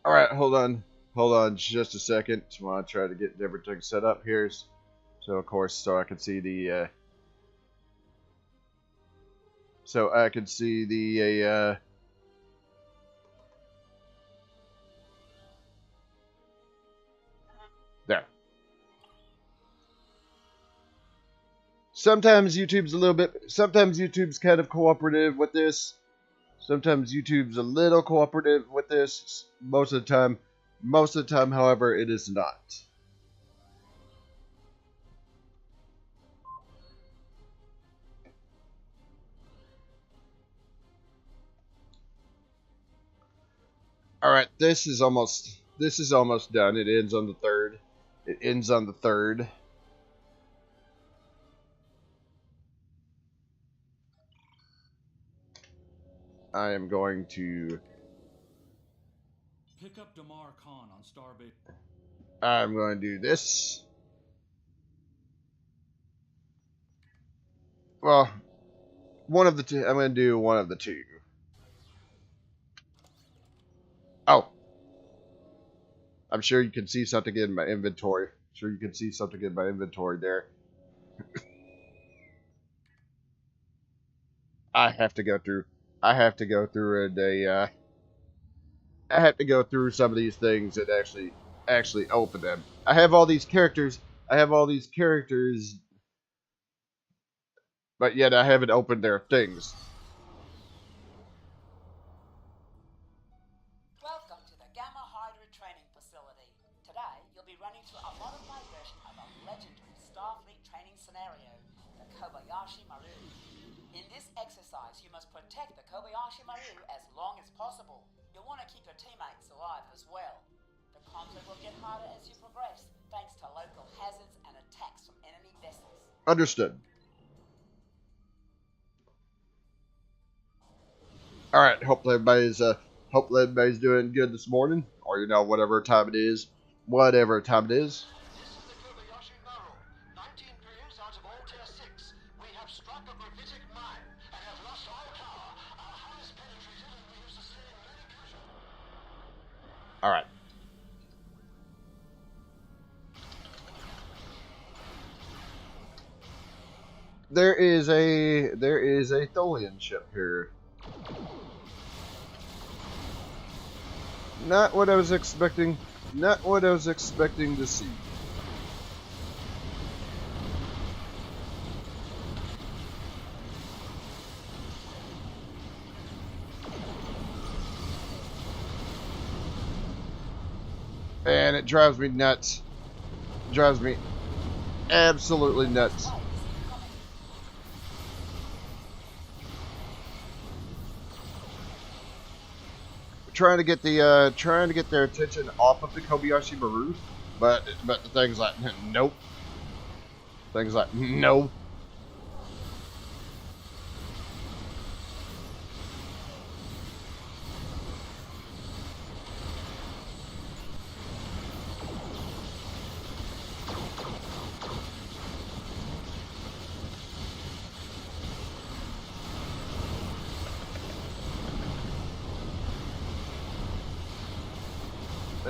Alright, hold on just a second. I want to try to get everything set up here. So, of course, so I can see the, there. Sometimes YouTube's kind of cooperative with this. Sometimes YouTube's a little cooperative with this. Most of the time, however, it is not. Alright, this is almost done. It ends on the 3rd. I am going to pick up Damar Khan on Starbase. I'm going to do this. Well, one of the two. I'm going to do one of the two. Oh. I'm sure you can see something in my inventory. There. I have to go through some of these things and actually open them. I have all these characters, but yet I haven't opened their things. Welcome to the Gamma Hydra training facility. Today, you'll be running through a modified version of a legendary Starfleet training scenario, the Koybashi Maru. In this exercise, you must protect the Koybashi Maru as long as possible. You'll want to keep your teammates alive as well. The conflict will get harder as you progress, thanks to local hazards and attacks from enemy vessels. Understood. Alright, hopefully everybody's doing good this morning, or whatever time it is. This is the Koybashi Maru. 19 periods out of all tier 6. We have struck a gravitic mine and have lost all power. Our hull is penetrated and we have sustained many casualties. Alright. There is a Tholian ship here. Not what I was expecting to see. And it drives me nuts. Drives me absolutely nuts. Trying to get their attention off of the Koybashi Maru, but the thing's like nope. Things like no.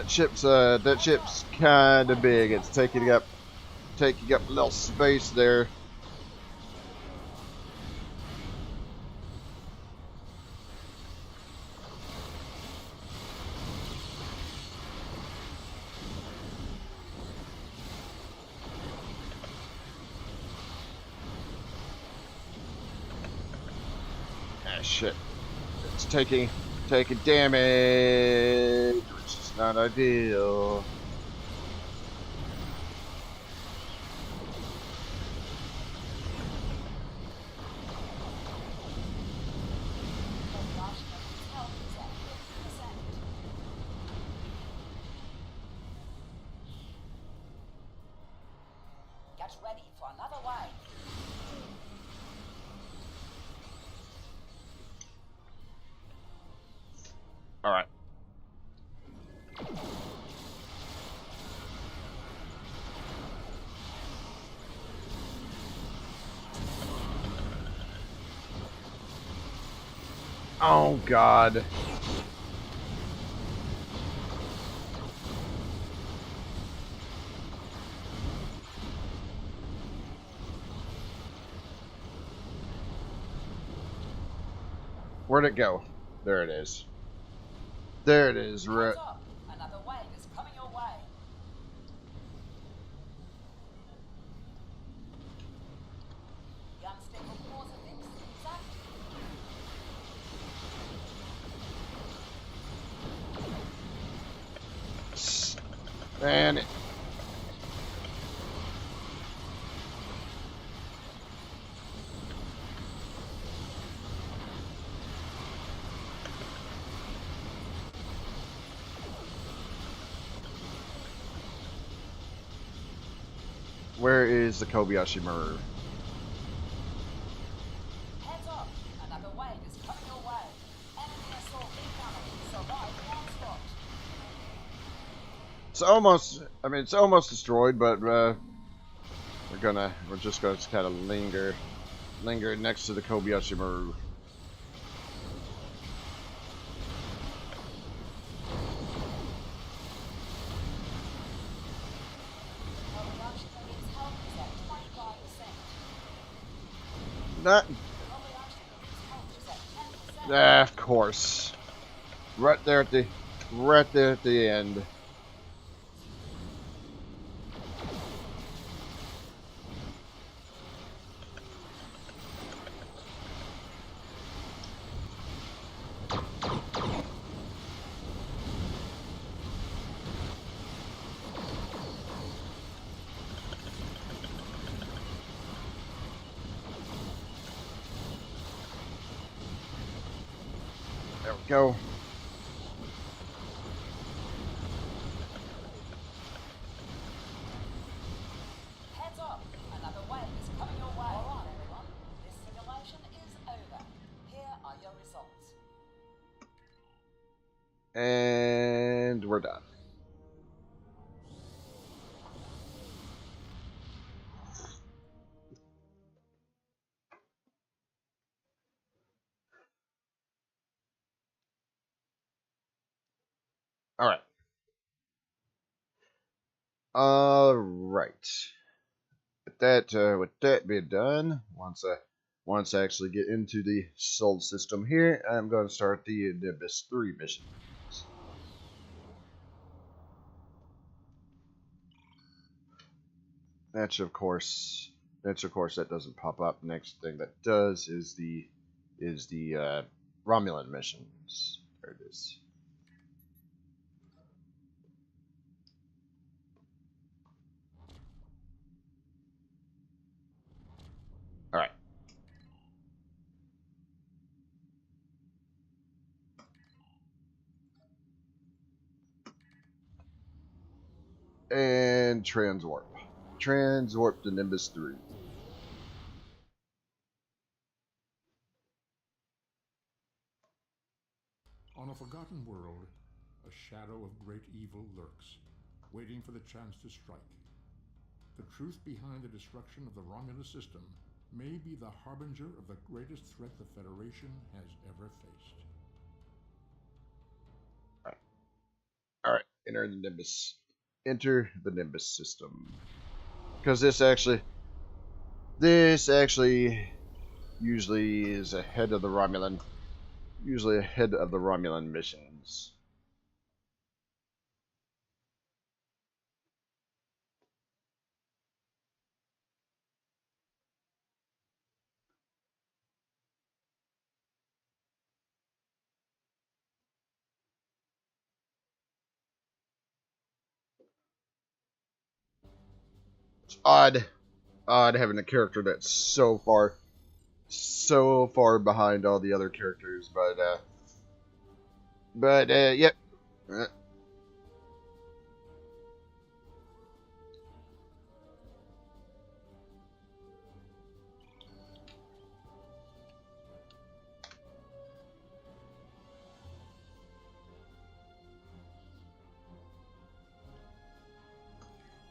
That ship's kind of big. It's taking up a little space there. Ah, shit. It's taking damage, which is not ideal. Get ready for another wave. All right. Oh God. Where'd it go? There it is. There it is. Right. Heads up! Another wave is coming your way. The unstable cause of fix is active. And where is the Koybashi Maru? Heads up! Another wave is coming your way. Enemy assault incoming. Survive the onslaught. It's almost. I mean, it's almost destroyed, but we're just gonna kind of linger next to the Koybashi Maru. Kobayashi Maru's health is at 25%. That, Kobayashi Maru's health is at 10%. of course, right there at the end. There we go. Heads up! Another wave is coming your way. Alright everyone, this simulation is over. Here are your results. And we're done. All right. All right. With that being done, once I actually get into the Sol system here, I'm going to start the Nimbus III mission. That's of course that doesn't pop up. Next thing that does is the Romulan missions. There it is. All right. And transwarp to Nimbus 3. On a forgotten world, a shadow of great evil lurks, waiting for the chance to strike. The truth behind the destruction of the Romulus system may be the harbinger of the greatest threat the Federation has ever faced. All right, enter the Nimbus. Enter the Nimbus system. Because this actually usually is ahead of the Romulan. Usually ahead of the Romulan missions. It's odd having a character that's so far behind all the other characters, but yep.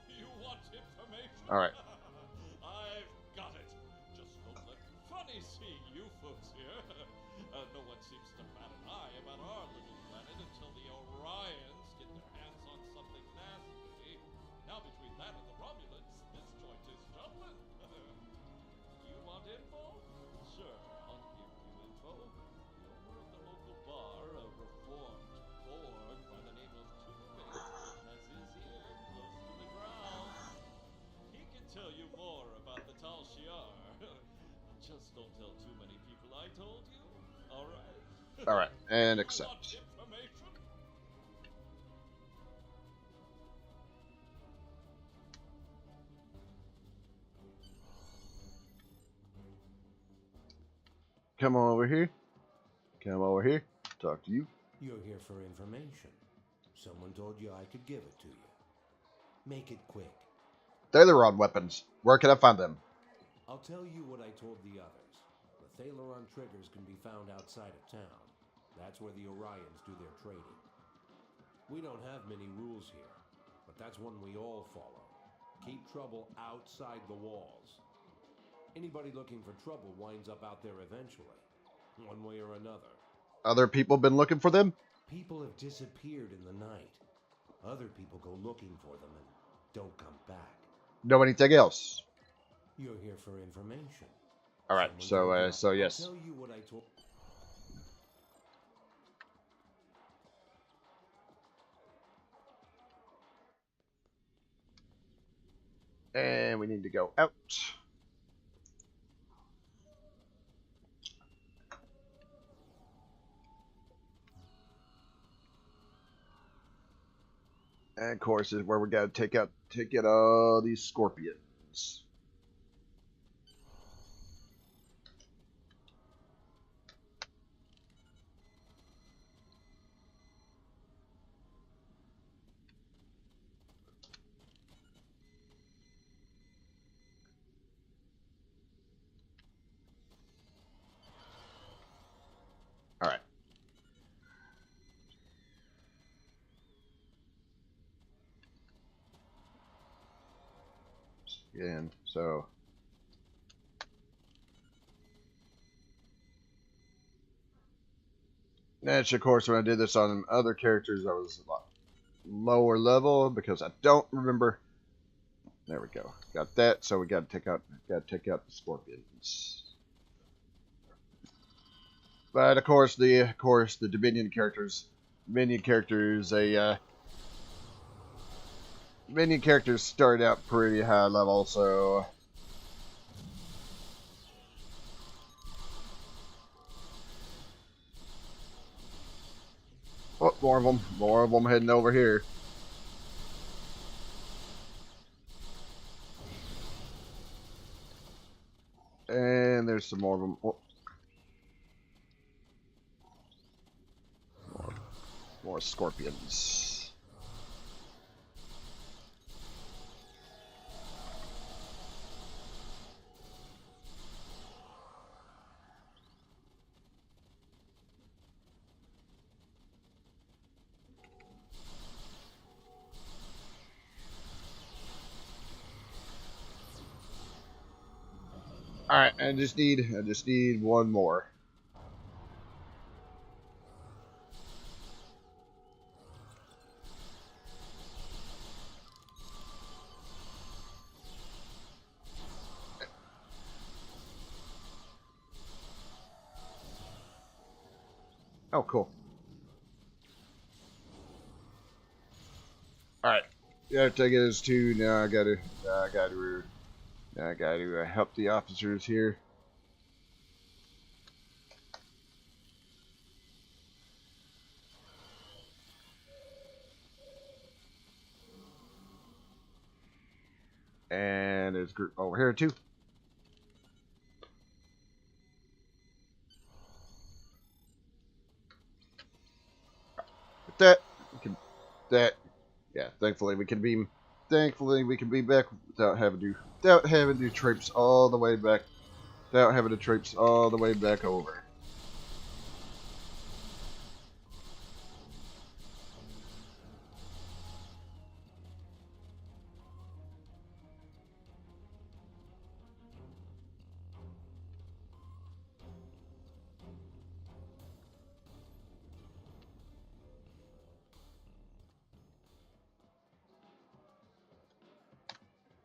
You want information? All right. I've got it. Just don't let funny see you folks here. No one seems to bat an eye about our little planet until the Orions get their hands on something nasty. Now between that and the Romulans, this joint is jumping. You want info? Sure, I'll give you info. You'll Alright, and You accept. want information? Come on over here. Come over here. Talk to you. You're here for information. Someone told you I could give it to you. Make it quick. They're the rod weapons. Where can I find them? I'll tell you what I told the others. The Thaleron triggers can be found outside of town. That's where the Orions do their trading. We don't have many rules here, but that's one we all follow. Keep trouble outside the walls. Anybody looking for trouble winds up out there eventually, one way or another. Other people been looking for them? People have disappeared in the night. Other people go looking for them and don't come back. Know anything else? You're here for information. Alright, so yes. I'll tell you what I told. And we need to go out. And of course is where we gotta take out all these scorpions. Alright. And so that's of course when I did this on other characters I was a lot lower level because I don't remember. There we go. Got that, so we gotta take out the scorpions. But of course the Dominion characters Minion characters start out pretty high level, so oh, more of them heading over here. And there's some more of them. Oh. More scorpions. Alright, I just need one more. Oh, cool. Alright. Yeah, take it as two. Now I gotta help the officers here. And there's a group over here too. With that, yeah. Thankfully we can be back without having to traipse all the way back, over.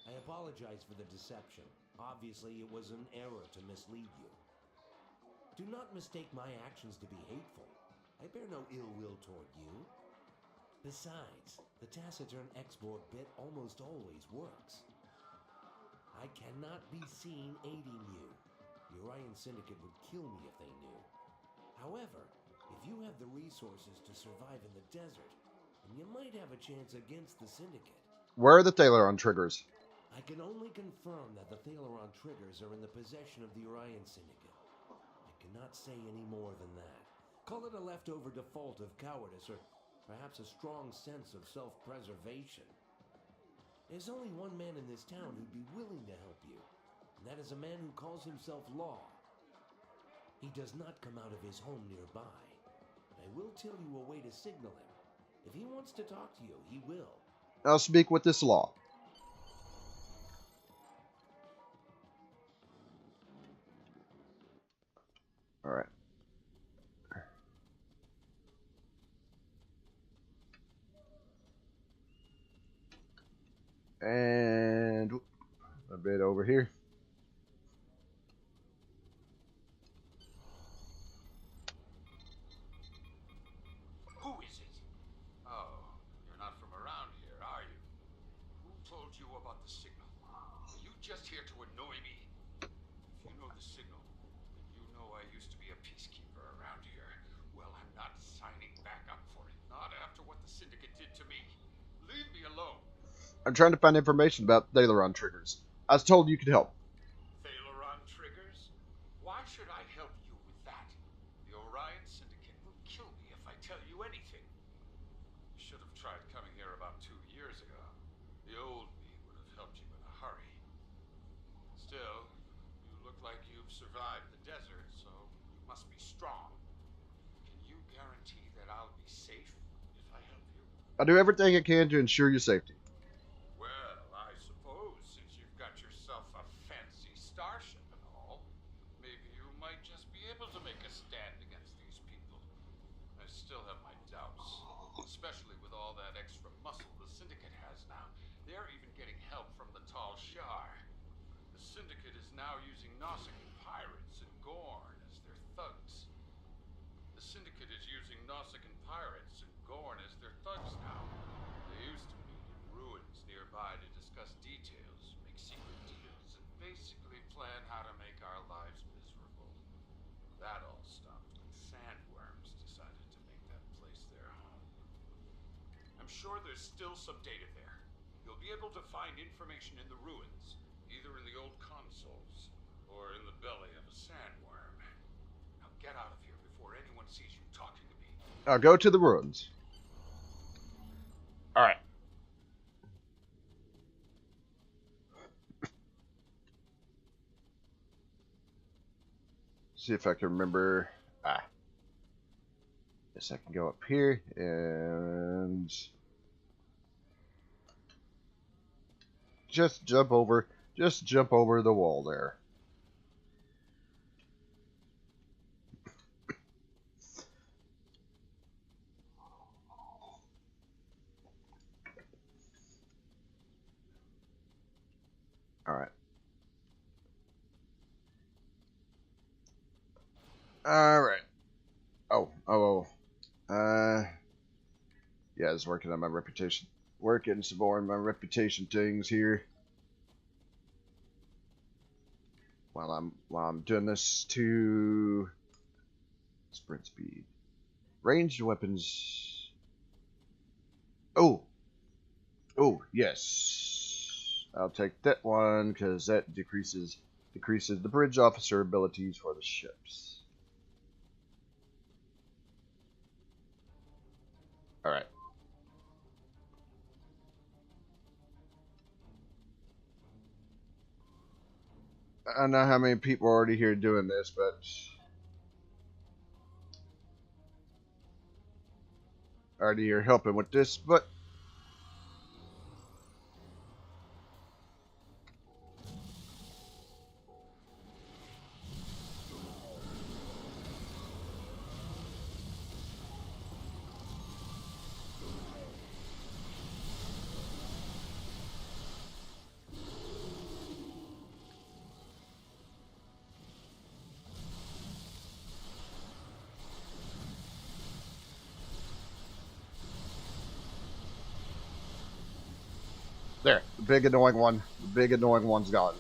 I apologize for the deception. Obviously, it was an error to mislead you. Do not mistake my actions to be hateful. I bear no ill will toward you. Besides, the taciturn export bit almost always works. I cannot be seen aiding you. The Orion Syndicate would kill me if they knew. However, If you have the resources to survive in the desert, then you might have a chance against the Syndicate. Where are the Thaleron triggers? I can only confirm that the Thaleron triggers are in the possession of the Orion Syndicate. I cannot say any more than that. Call it a leftover default of cowardice, or perhaps a strong sense of self-preservation. There's only one man in this town who'd be willing to help you, and that is a man who calls himself Law. He does not come out of his home nearby. I will tell you a way to signal him. If he wants to talk to you, he will. I'll speak with this Law. Alright. And a bit over here. Who is it? Oh, you're not from around here, are you? Who told you about the signal? Are you just here to annoy me? If you know the signal, then you know I used to be a peacekeeper around here. Well, I'm not signing back up for it. Not after what the Syndicate did to me. Leave me alone. I'm trying to find information about Thaleron triggers. I was told you could help. Thaleron triggers? Why should I help you with that? The Orion Syndicate will kill me if I tell you anything. You should have tried coming here about 2 years ago. The old me would have helped you in a hurry. Still, you look like you've survived the desert, so you must be strong. Can you guarantee that I'll be safe if I help you? I'll do everything I can to ensure your safety. Well, I suppose since you've got yourself a fancy starship and all, maybe you might just be able to make a stand against these people. I still have my doubts, especially with all that extra muscle the Syndicate has now. They're even getting help from the Tall Shar. The Syndicate is now using Nausicaan pirates and Gorn as their thugs. The Syndicate is using Nausicaan pirates and Gorn as their thugs now. They used to meet in ruins nearby to discuss details, make secret deals, and basically plan how to make our lives miserable. That all stopped when sandworms decided to make that place their home. I'm sure there's still some data there. You'll be able to find information in the ruins, either in the old consoles or in the belly of a sandworm. Now get out of here before anyone sees you talking to me. I'll go to the ruins. Alright. See if I can remember. Guess I can go up here and just jump over the wall there. Alright. Alright. Yeah, I was working on my reputation. Working some more on my reputation things here. While I'm doing this to sprint speed. Ranged weapons. Oh, yes. I'll take that one because that decreases the bridge officer abilities for the ships. All right. I don't know how many people are already here doing this, but already here helping with this, but there, the big annoying one's gone.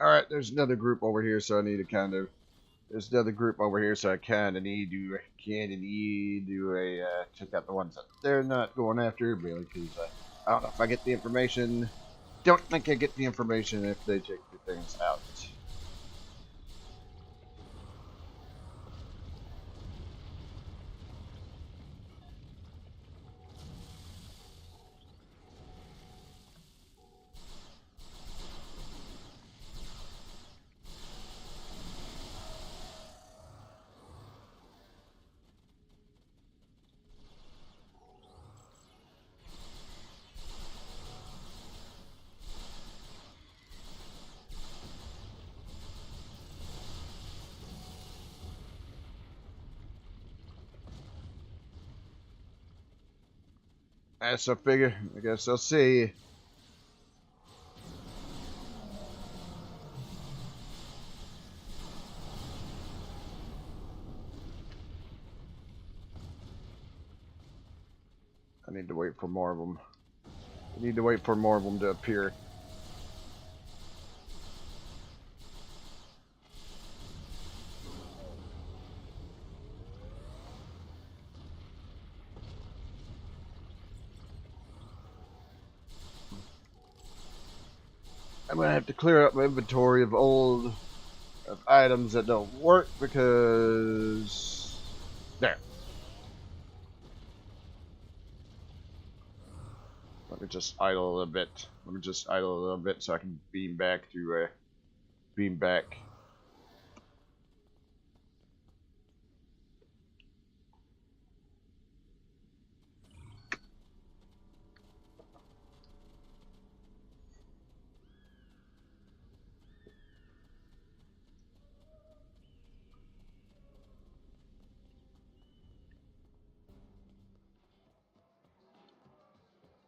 Alright, there's another group over here, so I need to kind of... There's another group over here, so I kind of need to check out the ones that they're not going after, really, because I don't know if I get the information. Don't think I get the information if they check the things out. That's a figure. I guess I'll see. I need to wait for more of them. I need to wait for more of them to appear. I'm gonna have to clear up my inventory of items that don't work because there. Let me just idle a little bit. Let me just idle a little bit so I can beam back to beam back.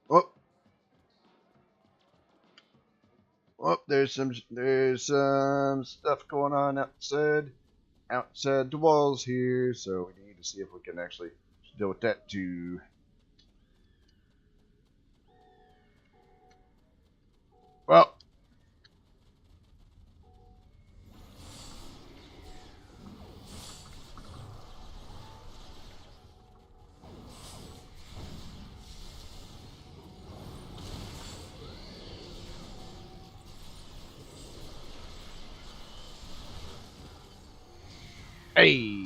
Oh, oh, there's some stuff going on outside the walls here, so we need to see if we can actually deal with that too. Well, hey.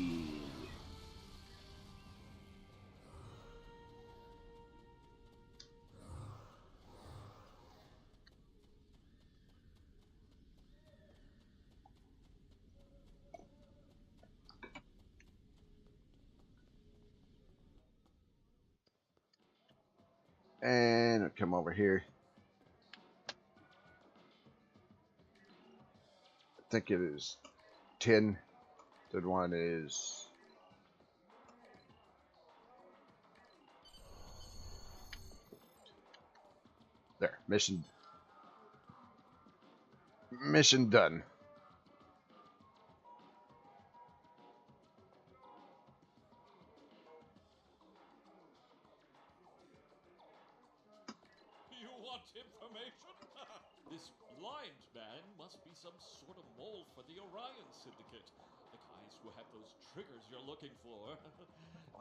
And I'll come over here. I think it is 10. Third one is there. Mission done. You want information? This blind man must be some sort of mole for the Orion Syndicate. The guys who have those triggers you're looking for.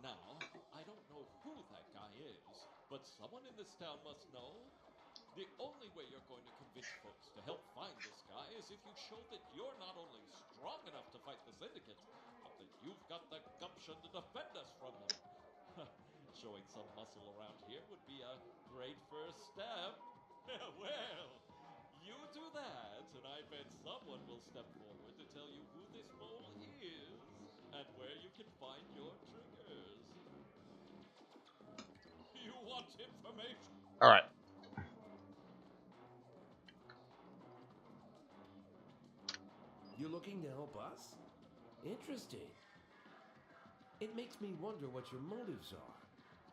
Now, I don't know who that guy is, but someone in this town must know. The only way you're going to convince folks to help find this guy is if you show that you're not only strong enough to fight the Syndicate, but that you've got the gumption to defend us from them. Showing some muscle around here would be a great first step. Well, you do that, and I bet someone will step forward to tell you who this mole is and where you can find your triggers. You want information? All right. You're looking to help us? Interesting. It makes me wonder what your motives are,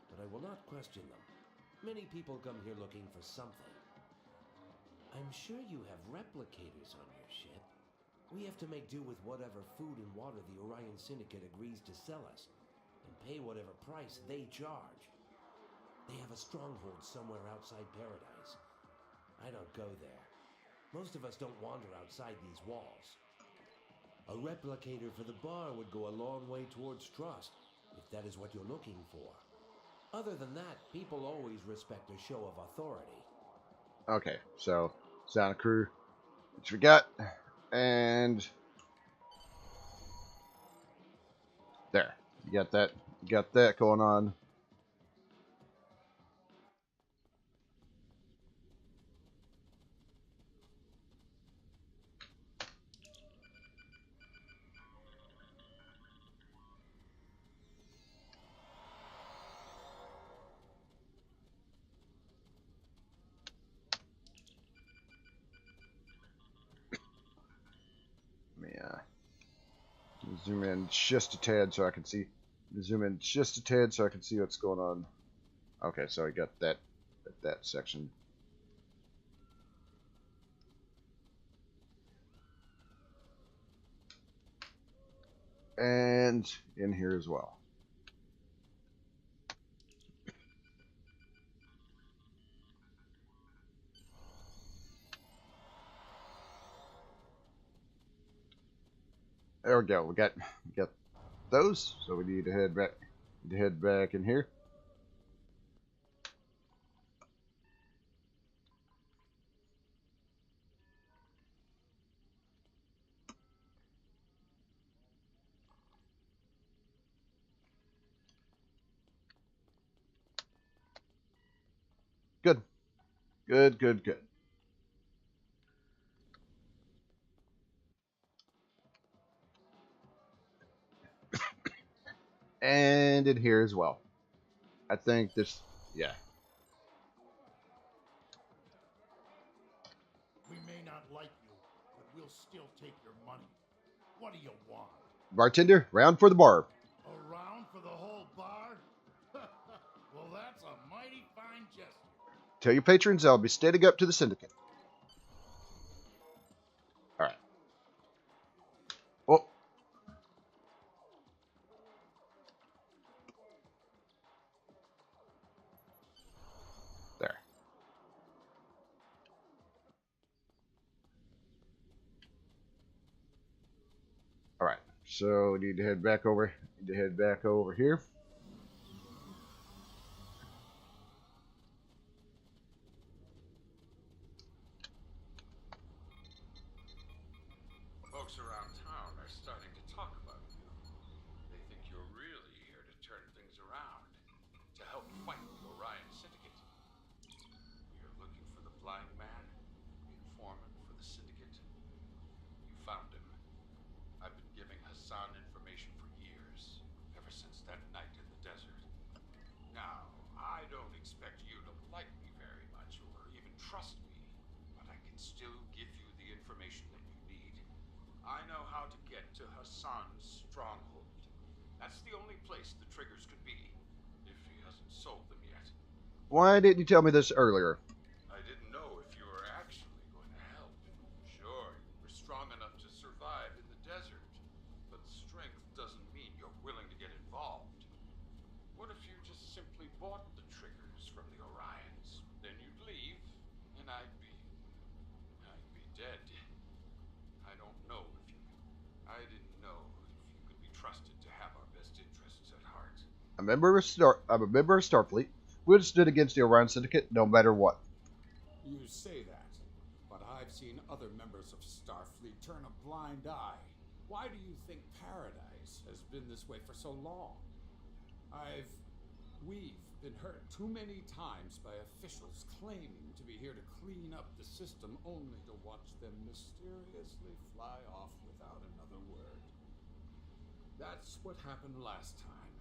but I will not question them. Many people come here looking for something. I'm sure you have replicators on your ship. We have to make do with whatever food and water the Orion Syndicate agrees to sell us, and pay whatever price they charge. They have a stronghold somewhere outside Paradise. I don't go there. Most of us don't wander outside these walls. A replicator for the bar would go a long way towards trust, if that is what you're looking for. Other than that, people always respect a show of authority. Okay, so sound crew, which we got, and there. You got that. You got that going on. Let me zoom in just a tad so I can see. Zoom in just a tad so I can see what's going on. Okay, so I got that section. And in here as well. There we go. We got those. So we need to head back in here. Good. Good, good, good. And in here as well. I think this, yeah. We may not like you, but we'll still take your money. What do you want? Bartender, round for the bar. A round for the whole bar? Well, that's a mighty fine gesture. Tell your patrons I'll be standing up to the syndicate. All right. Oh. There. All right. So we need to head back over. Here. Folks around town are starting to talk about you. They think you're really here to turn things around, to help fight the Orion Syndicate. You're looking for the blind man, the informant for the Syndicate. You found him. I've been giving Hassan information for years, ever since that night in the desert. Now, I don't expect you to like me very much or even trust me, but I can still give you the information that you need. I know how to get to Hassan's stronghold. That's the only place the triggers could be, if he hasn't sold them yet. Why didn't you tell me this earlier? I didn't know if you were actually going to help. Sure, you were strong enough to survive in the desert, but strength doesn't mean you're willing to get involved. What if you just simply bought the triggers from the Orions? Then you'd leave, and I'd be dead. I don't know if you I didn't know if you could be trusted to have our best interests at heart. I'm a member of Starfleet. We'll stood against the Orion Syndicate no matter what. You say that, but I've seen other members of Starfleet turn a blind eye. Why do you think Paradise has been this way for so long? We've been hurt too many times by officials claiming to be here to clean up the system, only to watch them mysteriously fly off without another word. That's what happened last time.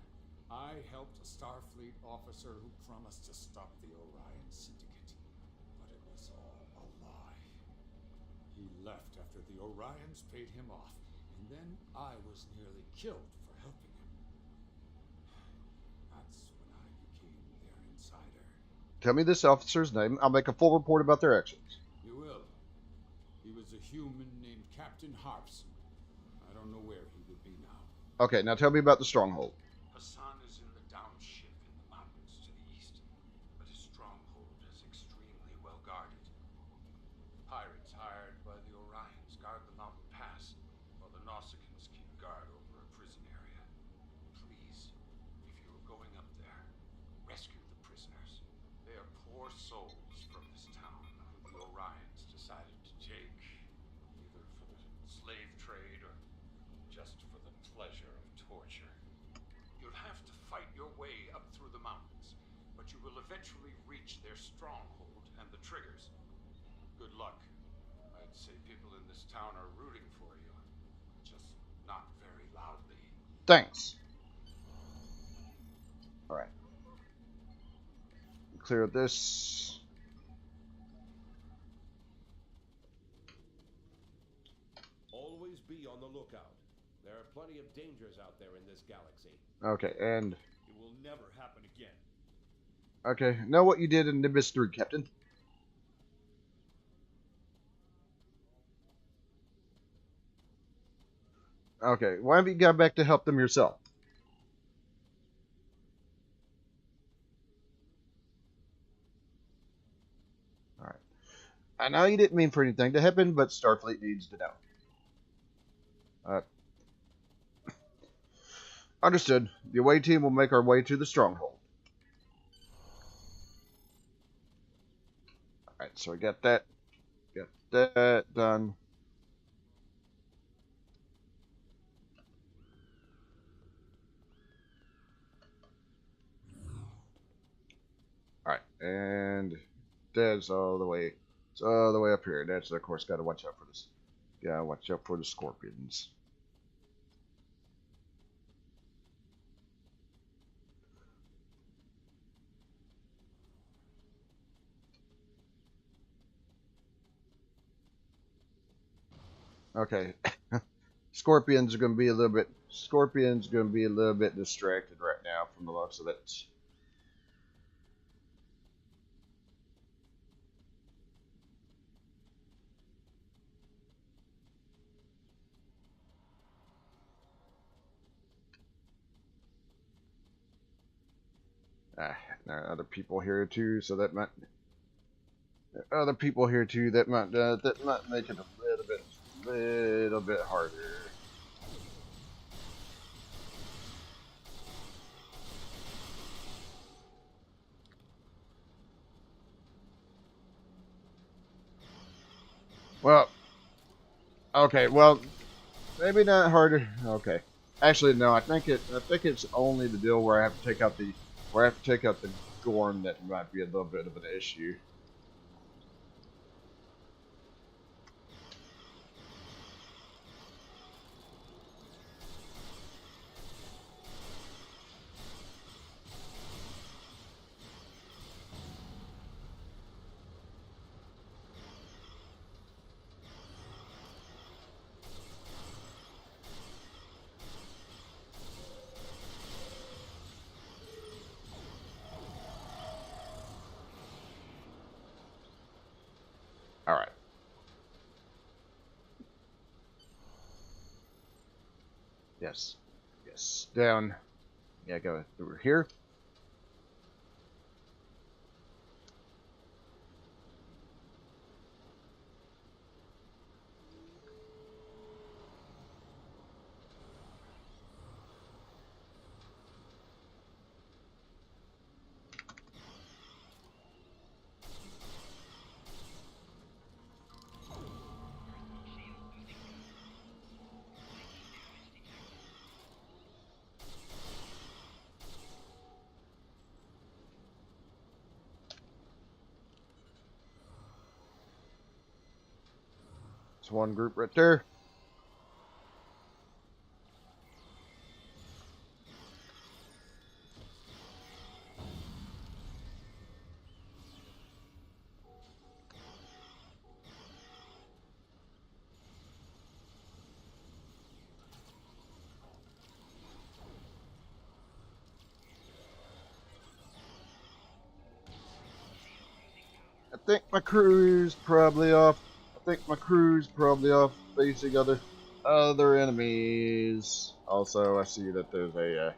I helped a Starfleet officer who promised to stop the Orion Syndicate, but it was all a lie. He left after the Orions paid him off, and then I was nearly killed for helping him. That's when I became their insider. Tell me this officer's name. I'll make a full report about their actions. You will. He was a human named Captain Harpson. I don't know where he would be now. Okay, now tell me about the stronghold. Hassan is in the downship in the mountains to the east, but his stronghold is extremely well guarded. Pirates hired more souls from this town who the Orions decided to take, either for the slave trade or just for the pleasure of torture. You'll have to fight your way up through the mountains, but you will eventually reach their stronghold and the triggers. Good luck. I'd say people in this town are rooting for you, just not very loudly. Thanks. Alright. Clear this. Always be on the lookout. There are plenty of dangers out there in this galaxy. Okay, and... It will never happen again. Okay, know what you did in Nimbus 3, Captain. Okay, why haven't you got back to help them yourself? Alright. I know you didn't mean for anything to happen, but Starfleet needs to know. Understood. The away team will make our way to the stronghold. Alright, so we got that. Got that done. Alright, and that's all the way. It's all the way up here. That's, of course, got to watch out for this. Gotta watch out for the scorpions. Okay. Scorpions are going to be a little bit distracted right now from the looks of it. There are other people here too, so that might that might make it a little bit harder. Well, okay, well, maybe not harder. Okay, actually, no. I think it's only the deal where I have to take out the Gorn that might be a little bit of an issue. All right. Yes. Yes. Down. Yeah, go through here. It's one group right there. I think my crew's probably off. Facing other enemies. Also, I see that there's a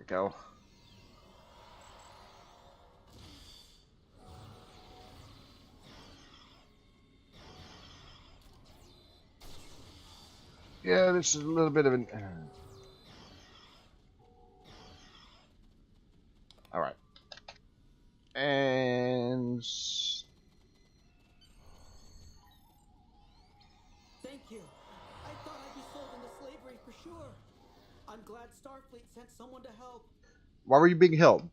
we go. Yeah, this is a little bit of an... Alright. And... Thank you. I thought I'd be sold into slavery for sure. I'm glad Starfleet sent someone to help. Why were you being held?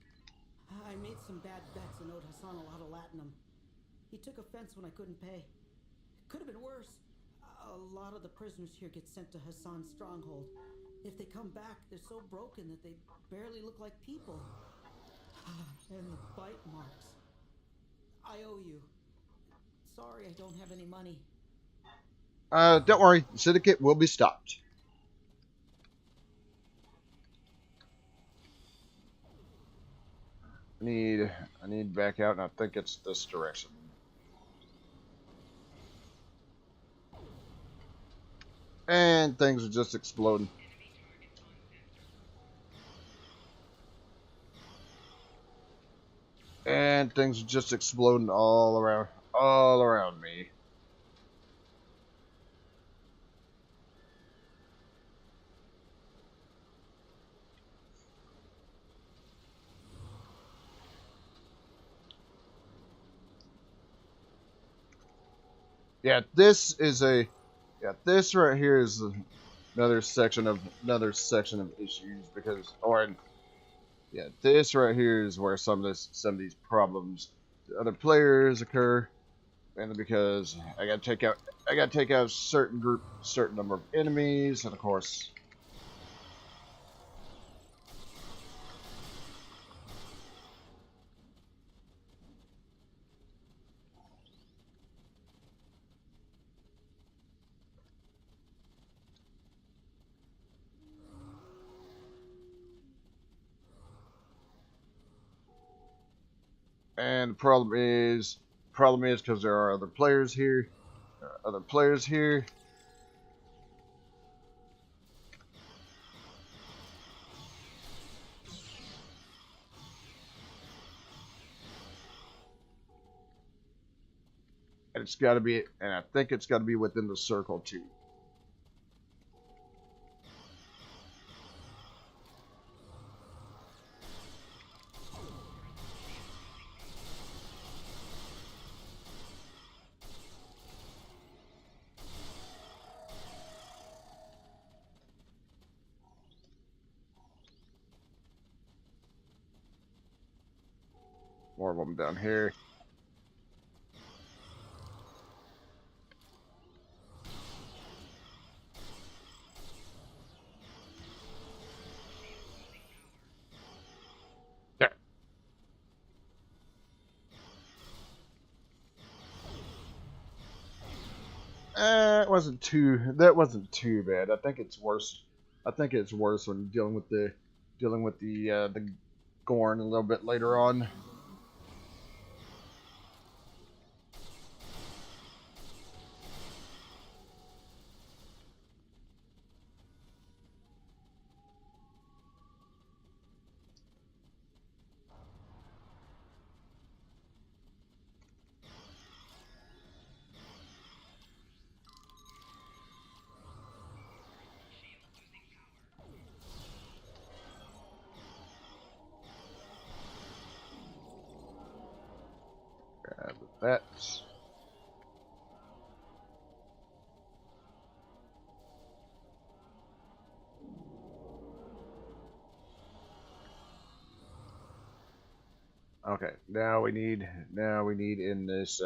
I made some bad bets and owed Hassan a lot of latinum. He took offense when I couldn't pay. Could have been worse. A lot of the prisoners here get sent to Hassan's stronghold. If they come back, they're so broken that they barely look like people. And the bite marks. I owe you. Sorry I don't have any money. Don't worry. The syndicate will be stopped. I need back out, and I think it's this direction. And things are just exploding. And things are just exploding all around me. Yeah, this right here is another section of issues because, yeah, this right here is where some of these problems to other players occur, mainly because I gotta take out a certain number of enemies, and of course. And the problem is because there are other players here. And I think it's got to be within the circle too. More of them down here. There. That wasn't too bad. I think it's worse. When dealing with the Gorn a little bit later on. Grab that. Okay, now we need in this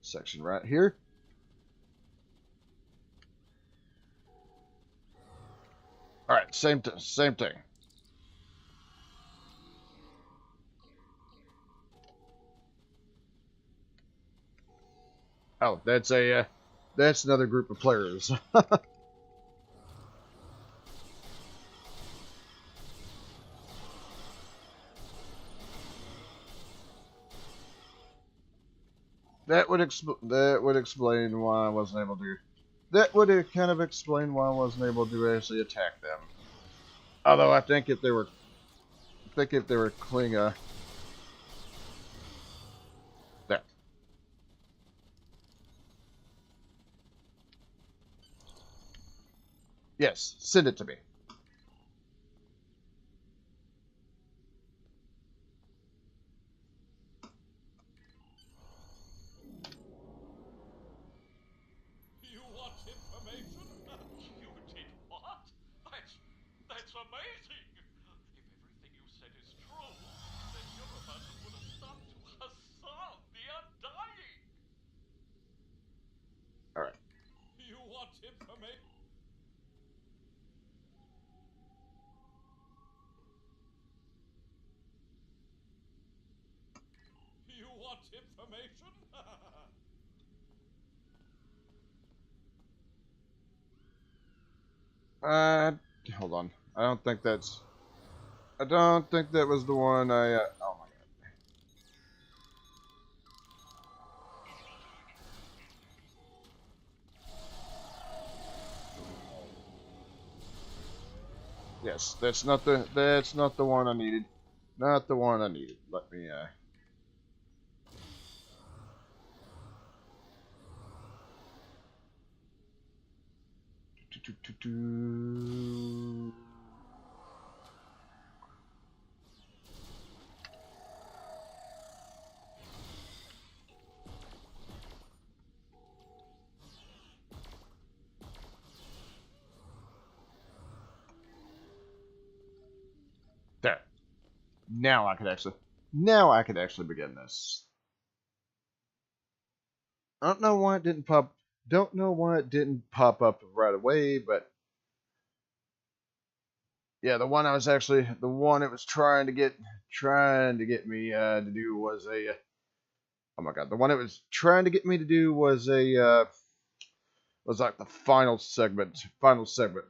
section right here. All right, same thing. Oh, that's another group of players. That would explain why I wasn't able to. That would have kind of explained why I wasn't able to actually attack them. Although I think if they were think if they were Klinga. There. Yes, send it to me. You want information? You did what? That's amazing! If everything you said is true, then you're about to put a stop to Hassan, the Undying! Alright. You want information? You want information? Hold on. I don't think that was the one I, oh my god. Yes, that's not the one I needed. Not the one I needed. Let me, There. Now I could actually begin this. I don't know why it didn't pop. Don't know why it didn't pop up right away, but yeah, the one it was trying to get me to do was a. Oh my god, the one it was trying to get me to do was was like the final segment. Final segment.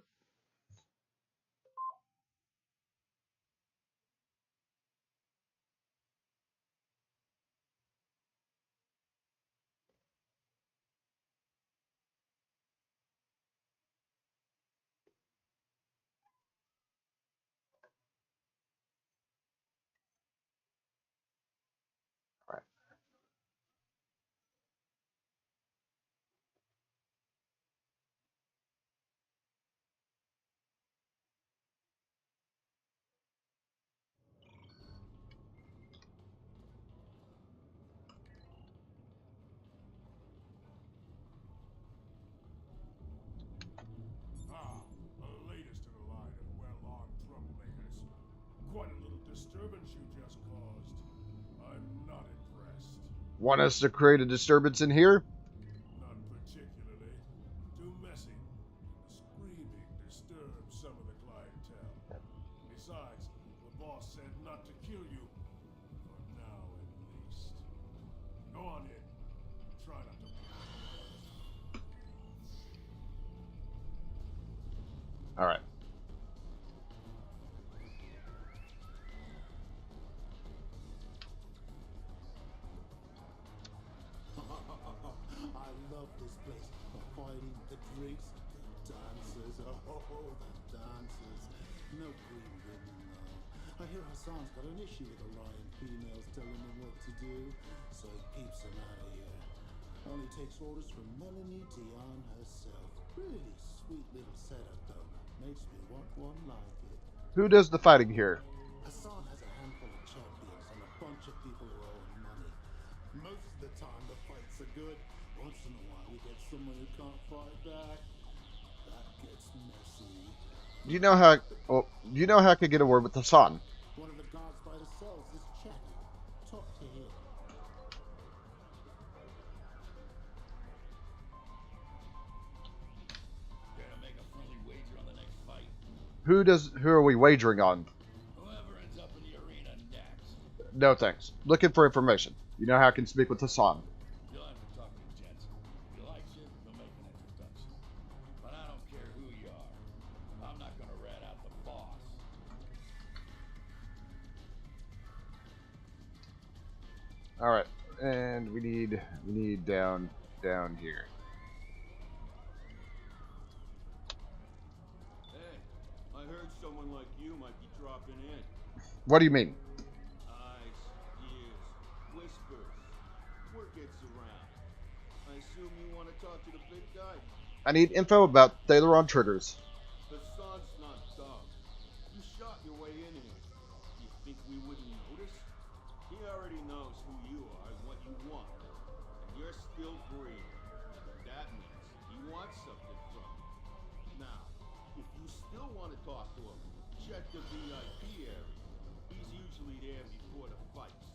Right. Ah, the latest in a line of well-armed troublemakers. Quite a little disturbance you just caused. I'm not impressed. Want us to create a disturbance in here? Not particularly. Too messy. The screaming disturbs some of the clientele. Besides, the boss said not to kill you. For now, at least. Go on in. Try not to. All right. I love this place. The fighting, the drinks, the dances. Oh, the dances. No green women, though. I hear Hassan's got an issue with Orion females telling him what to do, so he keeps them out of here. Only takes orders from Melanie Dion herself. Really sweet little setup, though. Makes me want one like it. Who does the fighting here? Hassan has a handful of champions and a bunch of people who owe him money. Most of the time the fights are good. Once in a while we get someone who can't fight back. That gets messy. Do you know how? Well, do you know how I could get a word with Hassan? One of the guards by the cells is chatty. Talk to him. Gonna make a friendly wager on the next fight. Who are we wagering on? Whoever ends up in the arena next. No thanks. Looking for information. You know how I can speak with Hassan. You'll have to talk to the gents. If he likes you, he'll make an introduction. But I don't care who you are. I'm not gonna rat out the boss. All right, and we need down here. Hey, I heard someone like you might be dropping in. What do you mean? Eyes, ears, whispers. Word gets around. I assume you want to talk to the big guy? I need info about Thaleron triggers. Hassan's not dumb. You shot your way in here. You think we wouldn't notice? He already knows who you are and what you want. And you're still breathing. That means he wants something from you. Now, if you still want to talk to him, check the VIP area. He's usually there before the fights.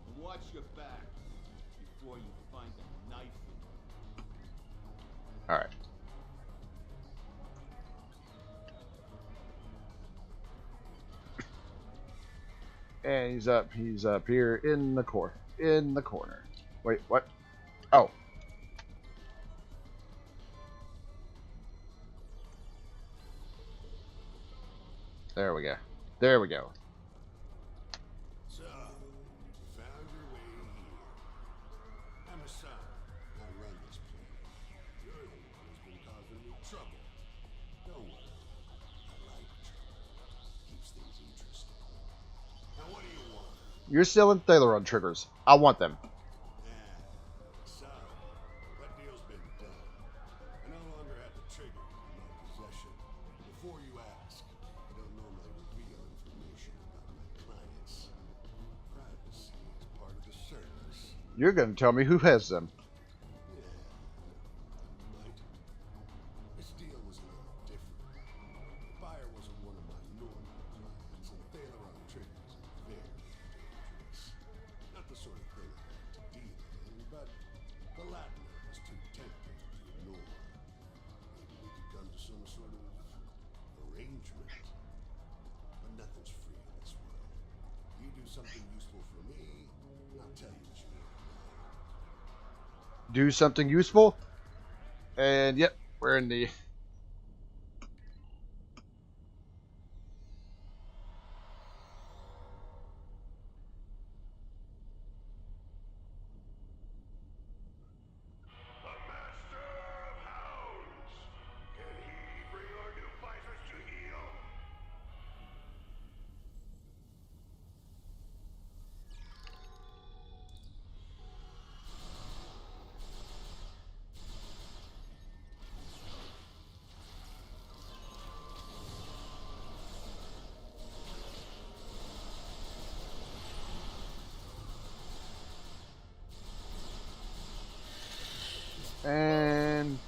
And watch your back before you find a knife in him. Alright. And he's up here in the corner. Wait, what? Oh. There we go. There we go. So, you found your way here. I'm Hassan. I run this place. You're the one who's been causing me trouble. Don't worry. I like trouble. Keeps things interesting. Now what do you want? You're selling Thaleron triggers. I want them. So, that deal's been done. I no longer have the trigger in my possession. Before you ask, I don't normally reveal information about my clients. Privacy is part of the service. You're going to tell me who has them. Yeah, might. This deal was a little different. The buyer wasn't one of my normal clients, and Thaleron triggers are very dangerous. Not the sort of thing I like to deal in, but the Latin was too tempting to ignore. Maybe we could come to some sort of arrangement. But nothing's free in this world. You do something useful for me, I'll tell you what you want. Do something useful. And yep, we're in the... The Master of Hounds! Can he bring our new fighters to heel? And...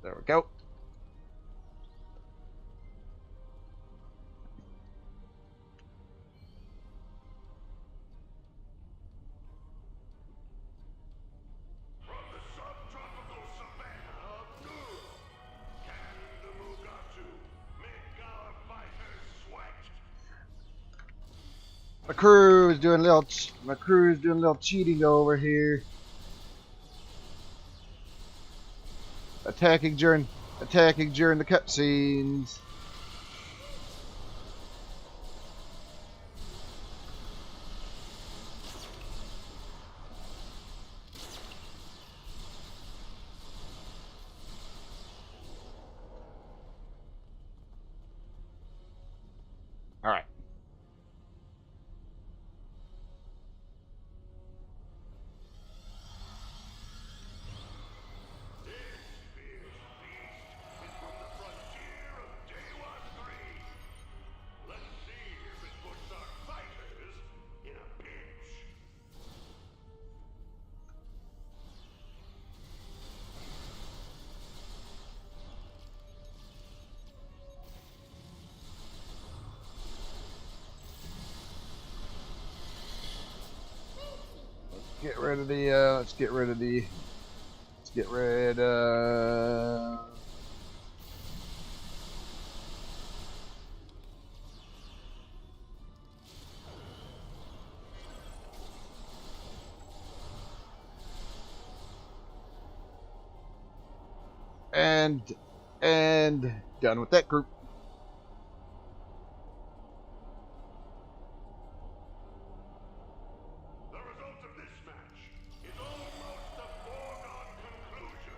there we go. From the subtropical savannah of Nuro, can the Mugatu make our fighters sweat? My crew is doing a little cheating over here. Attacking during the cutscenes. All right. Get rid of the, let's get rid of... and done with that group. The result of this match is almost a foregone conclusion.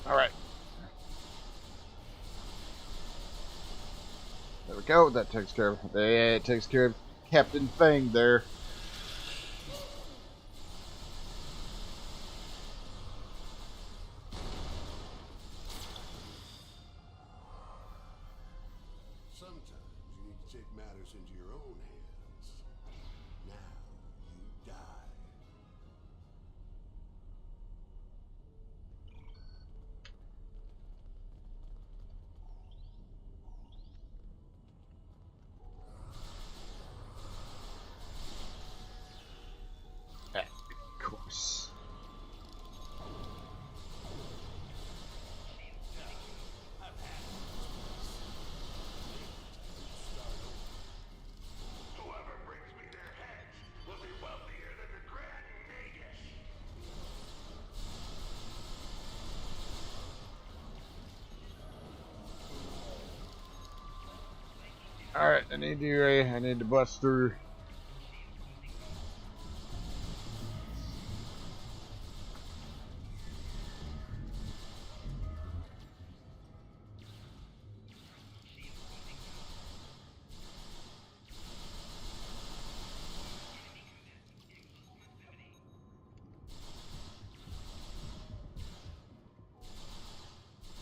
Alright. There we go. That takes care of it. Takes care of Captain Fang there. Sometimes you need to take matters into your own hands. Now you die. Of course. Whoever brings me their heads will be wealthier than the Grand Nagus. Alright, I need to bust through.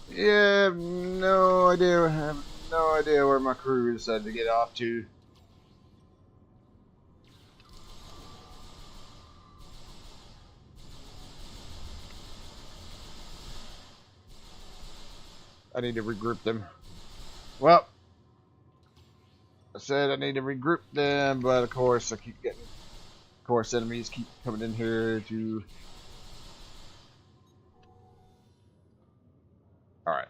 Yeah, no idea. I have no idea where my crew decided to get off to. I need to regroup them. Well, I said I need to regroup them, but of course I keep getting. Of course, enemies keep coming in here to. All right.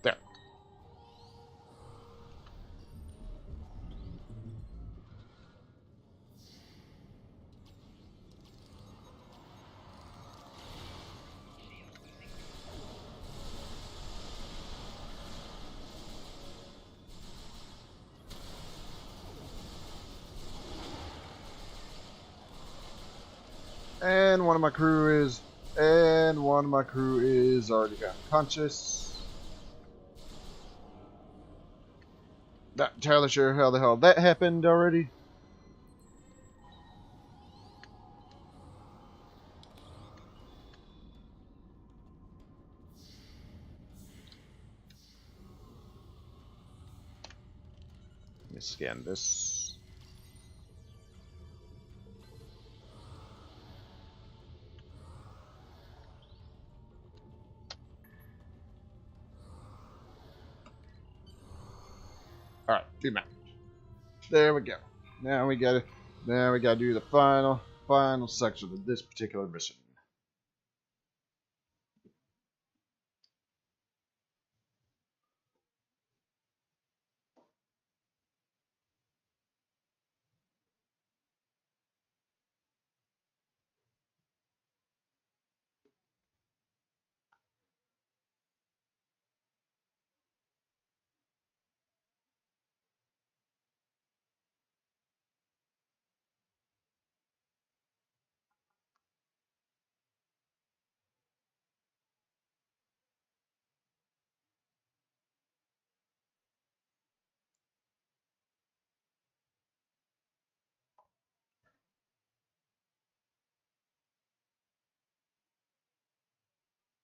There. And one of my crew is already unconscious. Not entirely sure how the hell that happened already. Let me scan this. All right, do math. There we go. Now we gotta do the final section of this particular mission.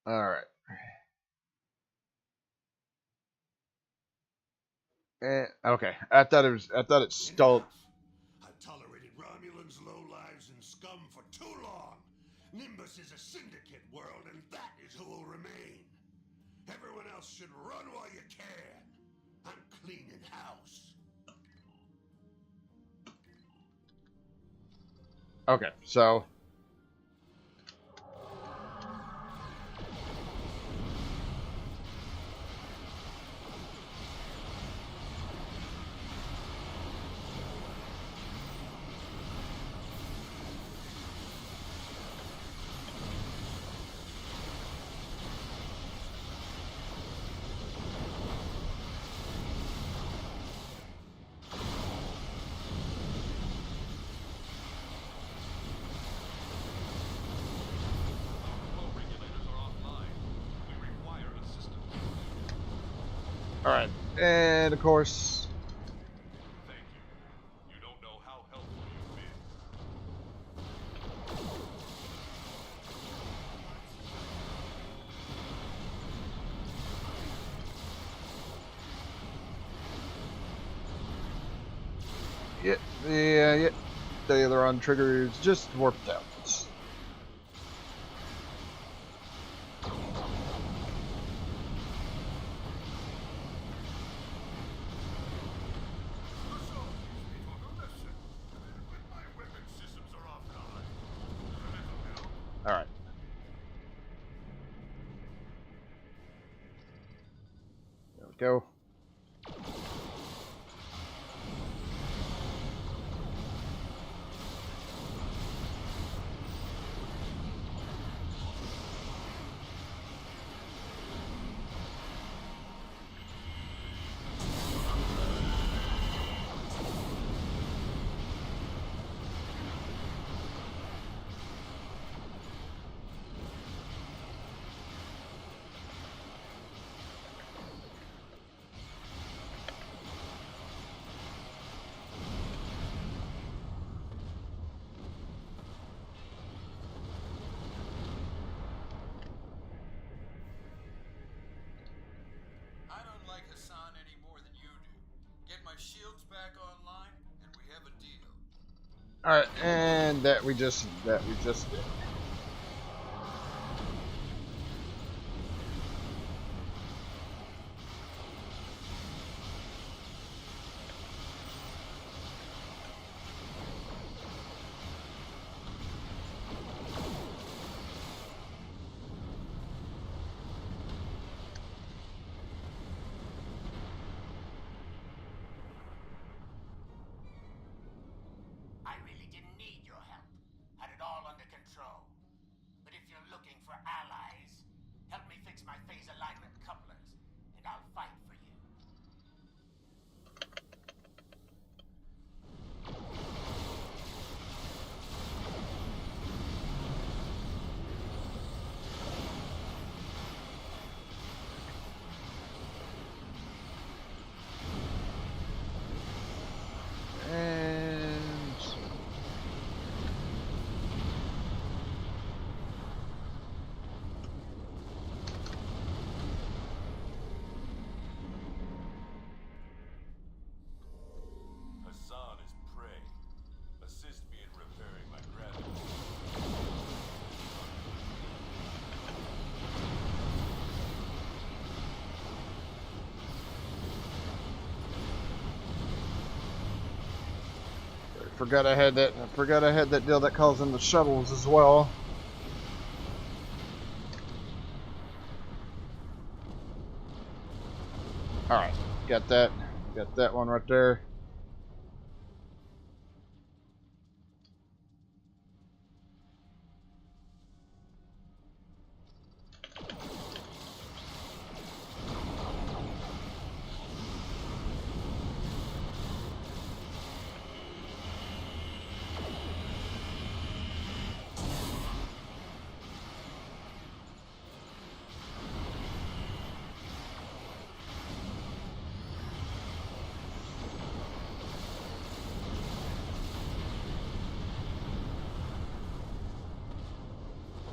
All right. Okay. I thought it stalled. Enough. I've tolerated Romulans, lowlives, and scum for too long. Nimbus is a syndicate world, and that is who will remain. Everyone else should run while you can. I'm cleaning house. Okay, so Alright, and of course, Thank you. You don't know how helpful you've been. yeah, the aileron trigger is just warped out. My weapon systems are offline. Alright. There we go. I don't like Hassan any more than you do. Get my shields back online, and we have a deal. Alright, and that we just did. I really didn't need your help. Had it all under control. But if you're looking for allies, help me fix my phase alignment couplers, and I'll fight for you. And Hassan is prey. Assist me in repairing my gravity. forgot I had that deal that calls in the shuttles as well. Alright, got that one right there.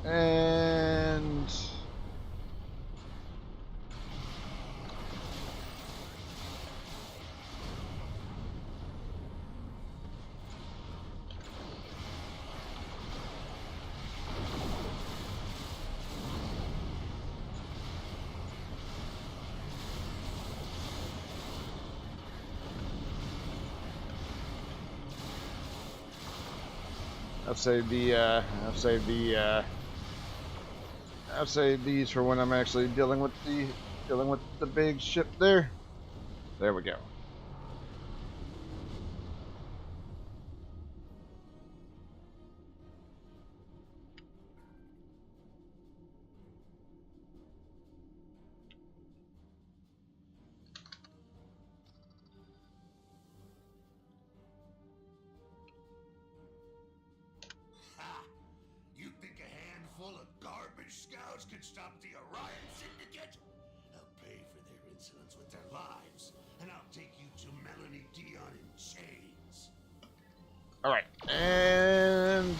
And I've saved these for when I'm actually dealing with the big ship there. There we go. Ha! You think a handful of garbage scouts can stop the Orion Syndicate? I'll pay for their insolence with their lives. Alright, and...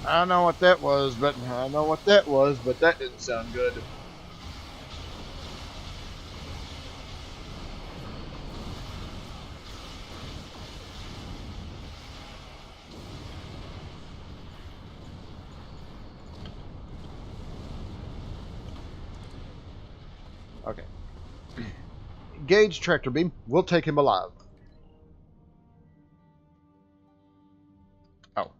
I don't know what that was, but that didn't sound good. Okay. Gauge tractor beam. We'll take him alive. Oh.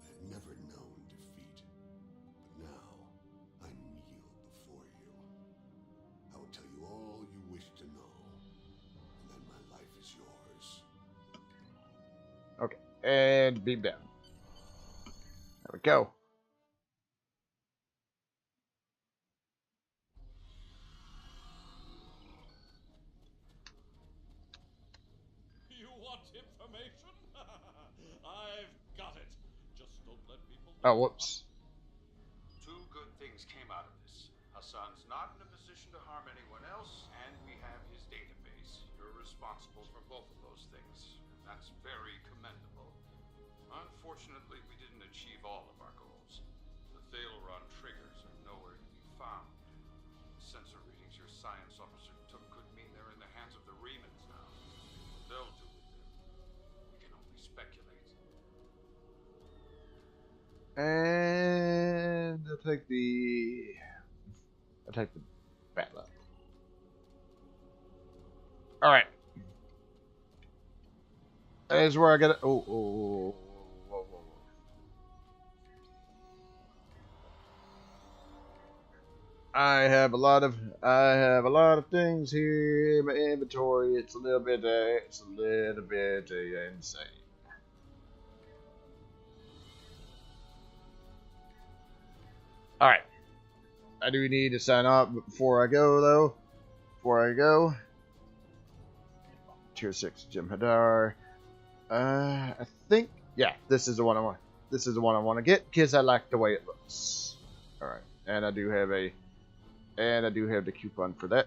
I've never known defeat, but now I kneel before you. I will tell you all you wish to know, and then my life is yours. Okay. And beam down. There we go. You want information? I've got it. Just don't let people know. Oh, whoops. Two good things came out of this. Hassan's not in a position to harm anyone else, and we have his database. You're responsible for both of those things, and that's very commendable. Unfortunately, we didn't achieve all of our goals. The Thaleron triggers are nowhere to be found. The sensor readings your science officer took could mean they're in the hands of the Remans now. What they'll do with them, we can only speculate. And I'll take the battle. Alright. Here's where I get it. Oh. Whoa. I have a lot of things here in my inventory. It's a little bit insane. All right. I do need to sign up before I go, though. Tier 6 Jim Hadar. I think, yeah, this is the one I want. This is the one I want to get because I like the way it looks. All right, and I do have the coupon for that.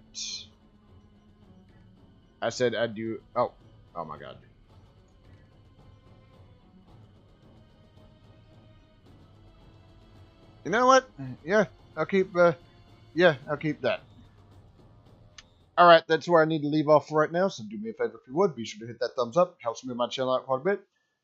I said I do. Oh my God. You know what? Yeah, I'll keep that. Alright, that's where I need to leave off for right now, so do me a favor if you would, be sure to hit that thumbs up, helps me with my channel out quite a bit.